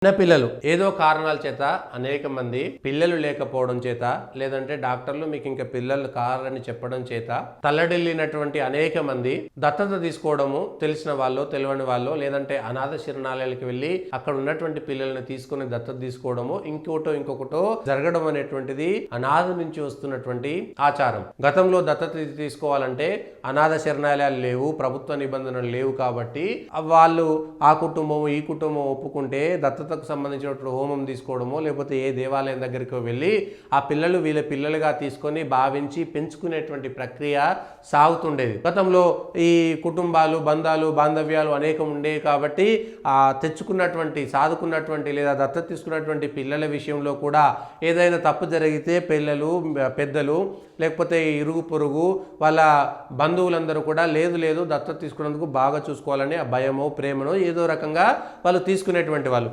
చిన్నపిల్లలు ఏదో కారణాల చేత అనేక మంది పిల్లలు లేకపోవడం చేత లేదంటే డాక్టర్లు మీకు ఇంకా పిల్లలు కారని చెప్పడం చేత తల్లడిల్లినటువంటి అనేక మంది దత్తత తీసుకోవడము తెలిసిన వాళ్ళు తెలియని వాళ్ళు లేదంటే అనాథ శరణాలయాలకు వెళ్ళి అక్కడ ఉన్నటువంటి పిల్లల్ని తీసుకుని దత్తత తీసుకోవడము ఇంకొకటో జరగడం అనేటువంటిది అనాథ నుంచి వస్తున్నటువంటి ఆచారం. గతంలో దత్తత తీసుకోవాలంటే అనాథ శరణాలయాలు లేవు, ప్రభుత్వ నిబంధనలు లేవు కాబట్టి వాళ్ళు ఆ కుటుంబం ఈ కుటుంబం ఒప్పుకుంటే దత్తత సంబంధించినటువంటి హోమం తీసుకోవడమో లేకపోతే ఏ దేవాలయం దగ్గరికి వెళ్ళి ఆ పిల్లలు వీళ్ళ పిల్లలుగా తీసుకొని భావించి పెంచుకునేటువంటి ప్రక్రియ సాగుతుండేది. గతంలో ఈ కుటుంబాలు బాంధవ్యాలు అనేకం ఉండేవి కాబట్టి తెచ్చుకున్నటువంటి సాదుకున్నటువంటి లేదా దత్తత తీసుకున్నటువంటి పిల్లల విషయంలో కూడా ఏదైనా తప్పు జరిగితే పిల్లలు పెద్దలు లేకపోతే ఇరుగు పొరుగు వాళ్ళ బంధువులందరూ కూడా లేదు దత్తత తీసుకున్నందుకు బాగా చూసుకోవాలని ఆ భయమో ప్రేమనో ఏదో రకంగా వాళ్ళు తీసుకునేటువంటి వాళ్ళు.